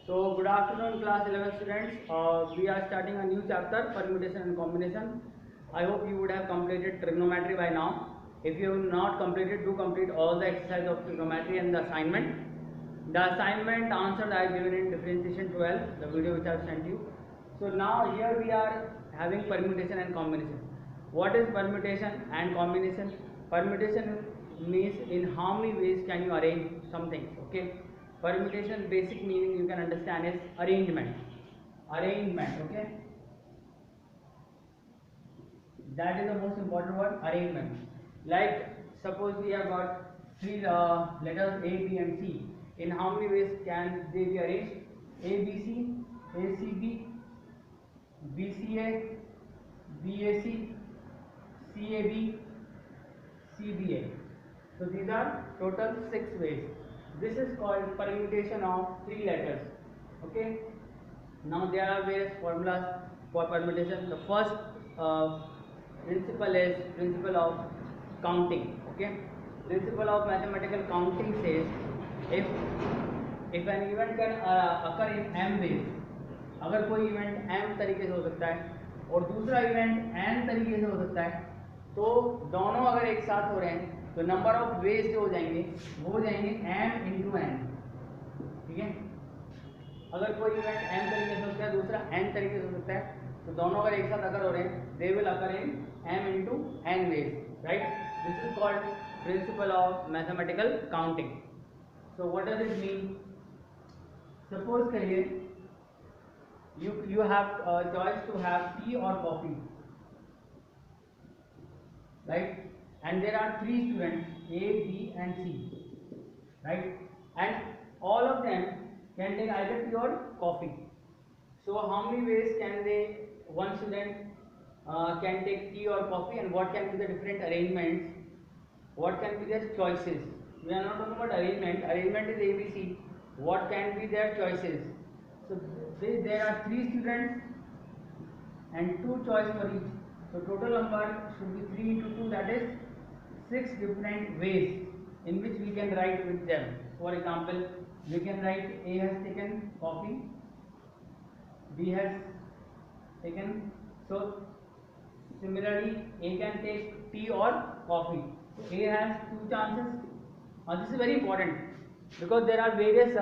So good afternoon class 11 students. We are starting a new chapter, permutation and combination. I hope you would have completed trigonometry by now. If you have not completed, do complete all the exercise of trigonometry and the assignment. The assignment answers I have given in differentiation 12, the video which I have sent you. So now here we are having permutation and combination. What is permutation and combination? Permutation means in how many ways can you arrange some things. Okay. Permutation basic meaning you can understand is arrangement. Okay. That is the most important word, arrangement. Like suppose we have got three letters A, B and C. In how many ways can they be arranged? A, B, C, A, C, B, B, C, A, B, A, C, C, A, B, C, B, A. So these are total 6 ways. This is called permutation of 3 letters. Okay. Now there are various formulas for permutation. The first principle is principle of counting. Okay. Principle of mathematical counting says if an event can occur in m ways, अगर कोई event m तरीके से हो सकता है और दूसरा event n तरीके से हो सकता है, तो दोनों अगर एक साथ हो रहे हैं तो नंबर ऑफ वेज जो हो जाएंगे वो हो जाएंगे m इंटू एन. ठीक है. अगर कोई इवेंट m तरीके से हो सकता है, दूसरा n तरीके से हो सकता है, तो दोनों अगर एक साथ अगर हो रहे हैं they will occur in m into n ways. Right. This is called principle of mathematical counting. So what does it mean? Suppose करिए you have a choice to have tea or coffee, right? And there are 3 students A, B and C, right? And all of them can take either tea or coffee. So how many ways can one student can take tea or coffee, and what can be the different arrangements? What can be their choices? We are not talking about arrangement. Arrangement is ABC. What can be their choices? So there are 3 students and 2 choice for each. So total number should be 3 into 2, that is 6 different ways in which we can write with them. For example, we can write A has taken coffee, B has taken. So similarly A can take tea or coffee. So A has 2 chances. This is very important because there are various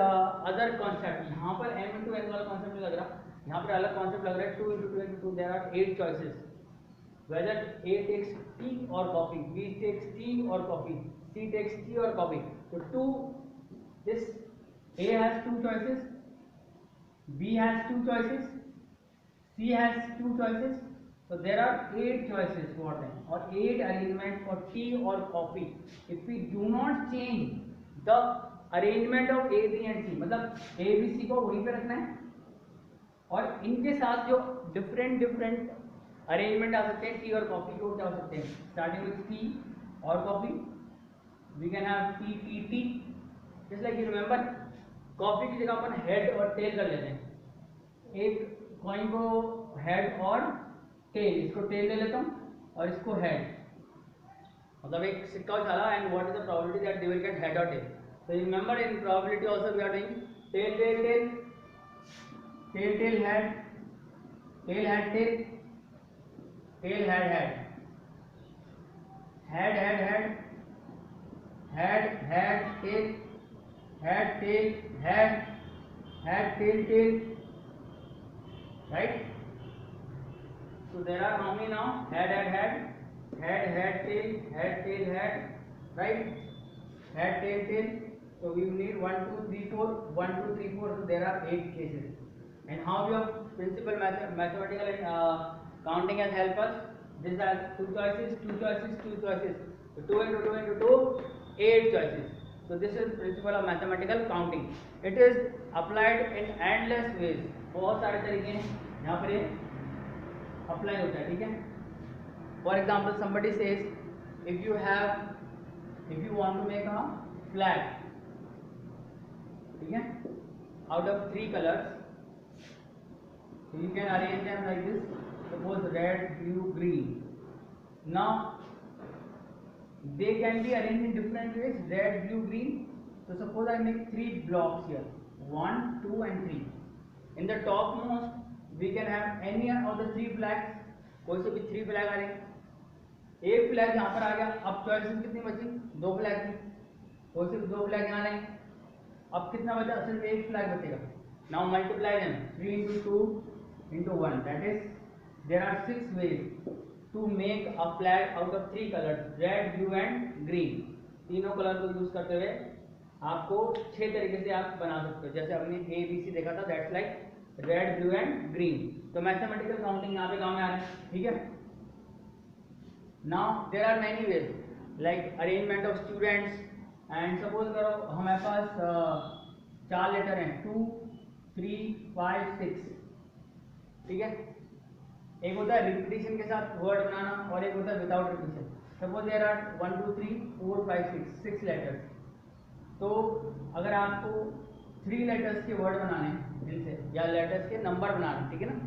other concepts. यहाँ पर m into n वाला concept नहीं लग रहा, यहाँ पर अलग concept लग रहा है. 2 into 2 into 2, there are 8 choices. Whether A takes tea or coffee, B takes tea or coffee, C takes tea or coffee. So A has 2 choices, B has 2 choices, C has 2 choices. So there are 8 choices for them, or 8 arrangements for tea or coffee. If we do not change the arrangement of A, B and C, मतलब A, B, C को वहीं पे रखना है, और इनके साथ जो different अरेंजमेंट आ सकते हैं टी और कॉफी को क्या हो सकते हैं. स्टार्टिंग विथ टी और coffee, we can have tea tea tea. Just like you remember, coffee की जगह अपन हेड और टेल कर लेते हैं. एक कॉइन को हेड और टेल, इसको टेल ले लेता हूँ और इसको हेड, मतलब एक सिक्का उछाला and what is the probability that they will get head और tail. So you remember in probability also we are doing tail tail tail, tail tail head, tail head tail, tail head head, head head head, head head tail, head tail head, head tail tail. Right. So there are how many now? Head head head, head head tail, head tail head. Right. Head tail tail. So we need 1 2 3 4, 1 2 3 4. So there are 8 cases. And how your principal mathematical counting has helped us? These are 2 choices, 2 choices, 2 choices. So 2 into 2 into 2, 8 choices. So this is principle of mathematical counting. It is applied in endless ways. बहुत सारे तरीके हैं यहाँ पर ये apply होता है. ठीक है. For example, somebody says if you want to make a flag, ठीक है, out of 3 colors, so you can arrange them like this. Suppose red, blue, green. Now they can be arranged in different ways, red, blue, green. So suppose I make 3 blocks here. 1, 2 and 3. In the top most we can have any of the 3 flags. कोई से भी 3 flag आ रहे हैं, एक flag यहाँ पर आ गया, अब चॉइसेस कितनी बची, 2 फ्लैग की, कोई से भी 2 फ्लैग यहाँ आए, अब कितना बचा, सिर्फ एक फ्लैग बचेगा. Now multiply them, 3 into 2 into 1, that is there are 6 ways to make a flag out of 3 colors, red, blue and green. तीनों कलर को यूज करते हुए आपको 6 तरीके से आप बना सकते हो. जैसे हमने ए बी सी देखा था, that's like red, blue and green. तो मैथमेटिकल काउंटिंग यहाँ पे काम में आ रहा है. ठीक है. Now there are many ways like arrangement of students. And suppose करो हमारे पास 4 लेटर हैं, 2, 3, 5, 6. ठीक है. एक होता है रिपीटिशन के साथ वर्ड बनाना और एक होता है without repetition. Suppose there are 1, 2, 3, 4, 5, 6 letters. तो अगर आपको 3 लेटर्स के वर्ड बनाने हैं जिनसे, या लेटर्स के नंबर बनाने, ठीक है ना,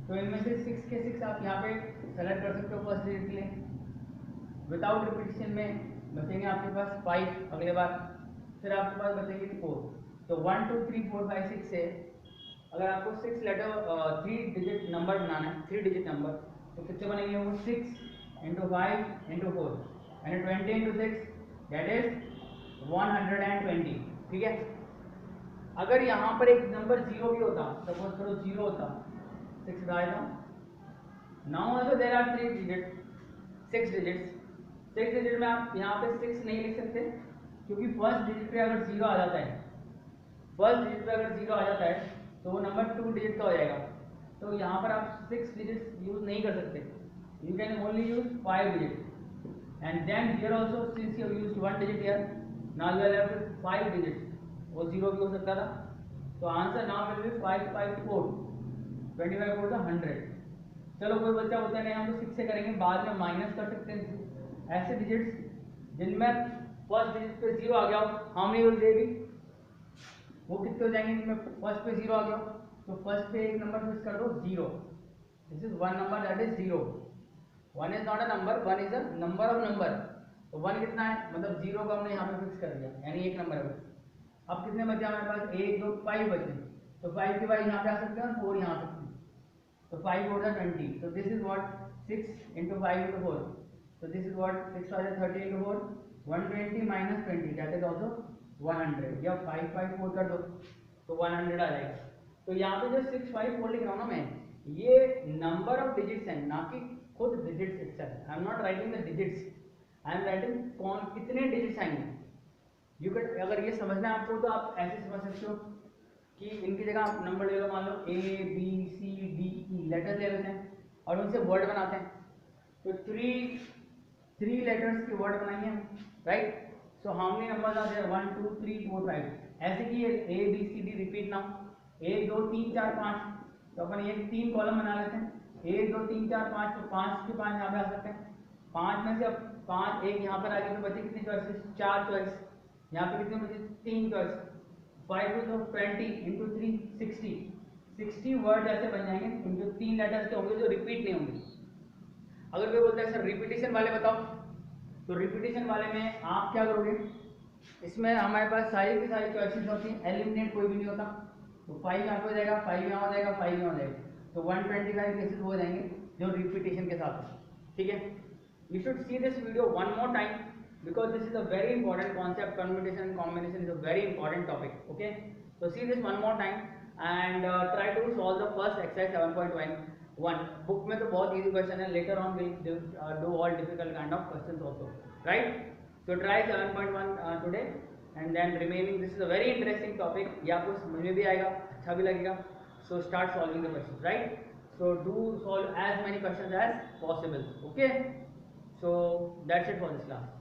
तो इनमें से 6 के 6 आप यहाँ पे सेलेक्ट कर सकते हो फर्स्ट डिजिट के लिए. विदाउट रिपीटिशन में बचेंगे आपके पास 5 अगले बार, फिर आपके पास बचेंगे 4. तो 1, 2, 3, 4, 5, 6 से अगर आपको 6 लेटर 3 डिजिट नंबर बनाना है, 3 डिजिट नंबर, तो कितने बनेंगे वो, 6 into 5 into 4 and 20 into 6, that is 120. ठीक है. अगर यहाँ पर एक नंबर 0 भी होता, सपोज करो 0 होता, 6 डाल दो. Now also there are 3 digit, 6 digits. 6 digit में आप यहाँ पे 6 नहीं लिख सकते, क्योंकि फर्स्ट डिजिट पे अगर 0 आ जाता है, फर्स्ट डिजिट पे अगर 0 आ जाता है तो वो नंबर 2 डिजिट का हो जाएगा. तो यहाँ पर आप 6 डिजिट्स यूज नहीं कर सकते. You can only use 5 digits, and then here also since you have used 1 digit here, now you are left with 5 digits. वो 0 भी हो सकता था. तो आंसर now will be 5, 5, 4, 25 4 तो 100. चलो कोई बच्चा होता है नहीं, हम तो 6 से करेंगे, बाद में माइनस कर सकते हैं. ऐसे डिजिट्स जिनमें फर्स्ट डिजिट पे 0 आ गया हो, how many will they be, वो कितने हो जाएंगे जिनमें फर्स्ट पे 0 आ गया हो. तो फर्स्ट पे एक नंबर फिक्स कर दो 0. This is 1 number, that is 0. 1 is not a number, 1 is a number of number. तो 1 कितना है, मतलब 0 को हमने यहाँ पे फिक्स कर दिया, यानी एक नंबर है. अब कितने बचे हमारे पास, 1, 2, 5 बचे. तो 5 के बाद यहाँ पे आ सकते हैं और 4 यहाँ आ सकते हैं. तो 5 4 जा 20. तो this is what 6 into 5 into 4. तो this is what 6 5 30 into 4, 120 minus 20, that is also 100. या 5 5 4 कर दो तो 100 आ जाएगा. तो यहाँ पे जो 6 5 4 लिख रहा हूँ ना मैं, ये नंबर ऑफ डिजिट्स हैं, ना कि खुद digits itself. I am not writing the digits, I am writing कौन कितने डिजिट्स आएंगे. यू कैन, अगर ये समझना है आपको तो आप ऐसे समझ सकते हो कि इनकी जगह आप नंबर ले लो, मान लो A B C D E letters ले लेते हैं और उनसे वर्ड बनाते हैं. तो 3 लेटर्स के वर्ड बनाइए, right. So how many numbers are there, 1 2 3 4 5. ऐसे कि ये A B C D repeat ना हो, 1 2 3 4 5. तो अपन ये 3 कॉलम बना लेते हैं, 1 2 3 4 5. तो 5 के 5 यहाँ पे आ सकते हैं. 5 में से अब 5 एक यहाँ पर आ गए तो बचे कितनी चॉइसेस, 4 चॉइस. यहाँ पे कितने बचे, 3 चॉइस. 5 2 20 into 3 60. 60 वर्ड ऐसे बन जाएंगे जो 3 लेटर्स के होंगे, जो रिपीट नहीं होंगे. अगर कोई बोलता है सर रिपीटिशन वाले बताओ, तो रिपीटिशन वाले में आप क्या करोगे, इसमें हमारे पास सारी की सारी चॉइसेस होती हैं, एलिमिनेट कोई भी नहीं होता. तो 5 यहाँ पे हो जाएगा, 5 यहाँ हो जाएगा, 5 यहाँ हो जाएगा. तो 125 केसेस हो जाएंगे जो रिपीटिशन के साथ है. ठीक है. You should see this video one more time because this is a very important concept. Permutation and combination is a very important topic. Okay, so see this one more time and try to solve the first exercise 7.1. book में तो बहुत easy question है, later on we'll do all difficult kind of questions also, right? So try 7.1 today and then remaining, this is a very interesting topic. ये आपको समझ में भी आएगा, अच्छा भी लगेगा. So start solving the questions, right? So do solve as many questions as possible. Okay, so that's it for this class.